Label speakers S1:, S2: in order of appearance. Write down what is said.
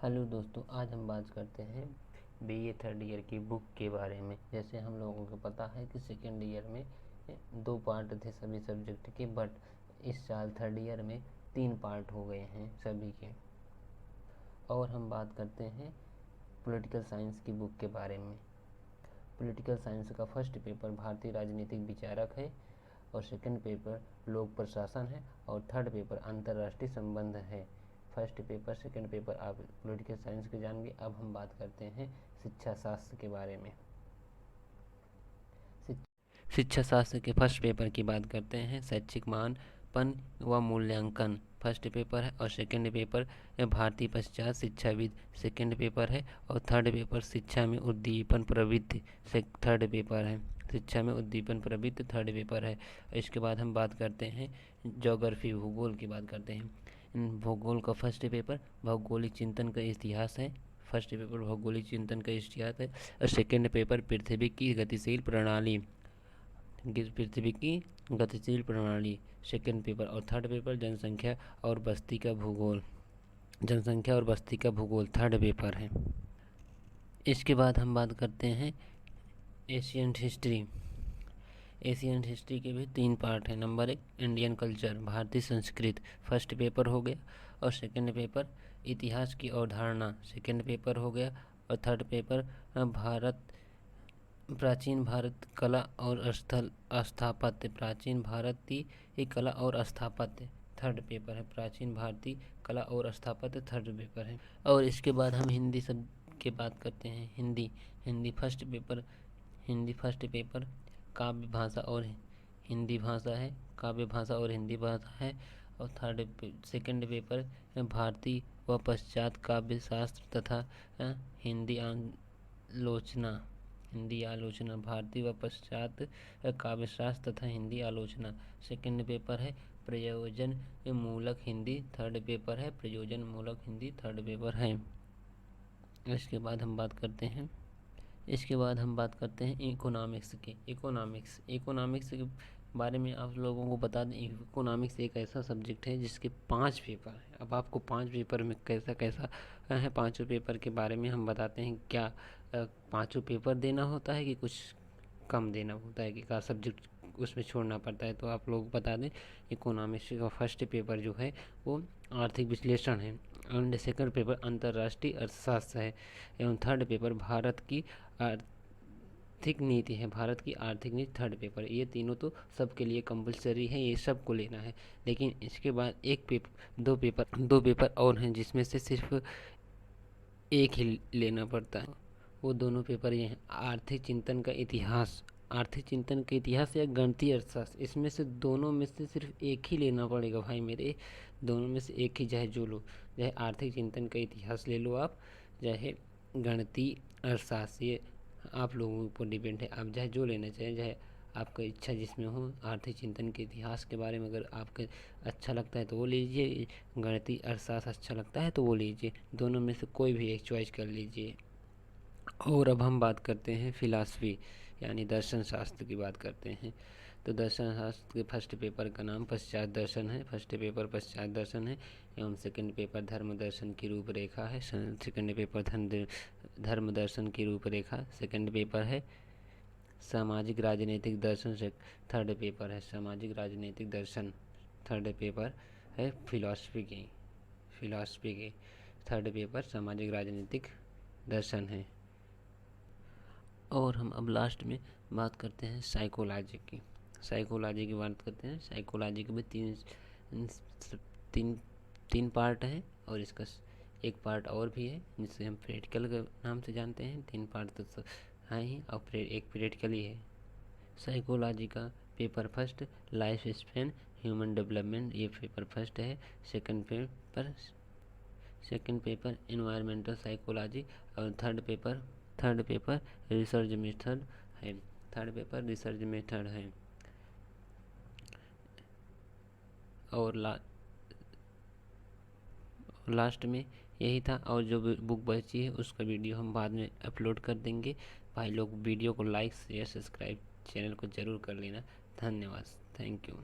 S1: Hello दोस्तों, आज हम बात करते हैं बीए थर्ड ईयर की बुक के बारे में। जैसे हम लोगों को पता है कि सेकेंड ईयर में 2 पार्ट थे सभी सब्जेक्ट के, बट इस साल थर्ड ईयर में 3 पार्ट हो गए हैं सभी के। और हम बात करते हैं पॉलिटिकल साइंस की बुक के बारे में। पॉलिटिकल साइंस का फर्स्ट पेपर भारतीय राजनीतिक विचारक है, और सेकंड पेपर लोक प्रशासन है, और थर्ड पेपर अंतर्राष्ट्रीय संबंध है। फर्स्ट पेपर सेकंड पेपर आप पॉलिटिकल साइंस के जानेंगे। अब हम बात करते हैं शिक्षा शास्त्र के बारे में। शिक्षा शास्त्र के फर्स्ट पेपर की बात करते हैं। शैक्षिक मानपन व मूल्यांकन फर्स्ट पेपर है, और सेकंड पेपर भारतीय पश्चात शिक्षाविद सेकंड पेपर है, और थर्ड पेपर शिक्षा में उद्दीपन प्रवृत्ति थर्ड पेपर है। शिक्षा में उद्दीपन प्रवृत्ति थर्ड पेपर है। इसके बाद हम बात करते हैं ज्योग्राफी भूगोल की बात करते हैं। भूगोल का फर्स्ट पेपर भौगोलिक चिंतन का इतिहास है। फर्स्ट पेपर भौगोलिक चिंतन का इतिहास है, और सेकंड पेपर पृथ्वी की गतिशील प्रणाली सेकंड पेपर, और थर्ड पेपर जनसंख्या और बस्ती का भूगोल थर्ड पेपर है। इसके बाद हम बात करते हैं एशियंट हिस्ट्री के भी 3 पार्ट हैं। नंबर 1 इंडियन कल्चर भारतीय संस्कृत फर्स्ट पेपर हो गया, और सेकंड पेपर इतिहास की अवधारणा सेकंड पेपर हो गया, और थर्ड पेपर प्राचीन भारत कला और स्थापत्य थर्ड पेपर है। प्राचीन भारतीय कला और स्थापत्य थर्ड पेपर है। और इसके बाद हम हिंदी सब की बात करते हैं। हिंदी फर्स्ट पेपर काव्य भाषा और हिंदी भाषा है, और सेकंड पेपर भारतीय व पश्चात काव्य शास्त्र तथा हिंदी आलोचना भारतीय व पश्चात काव्य शास्त्र तथा हिंदी आलोचना। सेकंड पेपर है प्रयोजन मूलक हिंदी थर्ड पेपर है। इसके बाद हम बात करते हैं इकोनॉमिक्स के बारे में। आप लोगों को बता दें, इकोनॉमिक्स एक ऐसा सब्जेक्ट है जिसके 5 पेपर हैं। अब आपको 5 पेपर में कैसा है, पाँचों पेपर के बारे में हम बताते हैं। क्या 5 पेपर देना होता है कि कुछ कम देना होता है, कि का सब्जेक्ट उसमें छोड़ना पड़ता है, तो आप लोग बता दें। इकोनॉमिक्स का फर्स्ट पेपर जो है वो आर्थिक विश्लेषण है, और सेकंड पेपर अंतर्राष्ट्रीय अर्थशास्त्र है, एवं थर्ड पेपर भारत की आर्थिक नीति थर्ड पेपर। ये तीनों तो सबके लिए कंपलसरी है, ये सबको लेना है। लेकिन इसके बाद दो पेपर और हैं जिसमें से सिर्फ एक ही लेना पड़ता है। वो दोनों पेपर ये हैं आर्थिक चिंतन का इतिहास या गणितीय अर्थशास्त्र। इसमें से दोनों में से सिर्फ एक ही लेना पड़ेगा भाई मेरे। दोनों में से एक ही चाहे जो लो, चाहे आर्थिक चिंतन का इतिहास ले लो आप, चाहे गणितीय अर्थशास्त्र, ये आप लोगों पर डिपेंड है। आप चाहे जो लेना चाहें, चाहे आपका इच्छा जिसमें हो। आर्थिक चिंतन के इतिहास के बारे में अगर आपको अच्छा लगता है तो वो लीजिए, गणितीय अर्थशास्त्र अच्छा लगता है तो वो लीजिए। दोनों में से कोई भी एक चॉइस कर लीजिए। और अब हम बात करते हैं फिलॉसफी यानी दर्शन शास्त्र की बात करते हैं। तो दर्शन शास्त्र के फर्स्ट पेपर का नाम पश्चात दर्शन है। फर्स्ट पेपर पश्चात दर्शन है, एवं सेकंड पेपर धर्म दर्शन की रूपरेखा है। सेकंड पेपर धर्म दर्शन की रूपरेखा सेकंड पेपर है। सामाजिक राजनीतिक दर्शन से थर्ड पेपर है। सामाजिक राजनीतिक दर्शन थर्ड पेपर है। फिलॉसफी की थर्ड पेपर सामाजिक राजनीतिक दर्शन है। और हम अब लास्ट में बात करते हैं साइकोलॉजी की बात करते हैं। साइकोलॉजी के भी तीन पार्ट हैं, और इसका एक पार्ट और भी है जिसे हम प्रैक्टिकल के नाम से जानते हैं। 3 पार्ट तो है ही, और एक प्रैक्टिकल ही है। साइकोलॉजी का paper first life span human development, ये पेपर फर्स्ट है। सेकंड पेपर एनवायरमेंटल साइकोलॉजी, और थर्ड पेपर रिसर्च मेथड है। और लास्ट में यही था। और जो बुक बची है उसका वीडियो हम बाद में अपलोड कर देंगे। भाई लोग वीडियो को लाइक शेयर सब्सक्राइब चैनल को ज़रूर कर लेना। धन्यवाद, थैंक यू।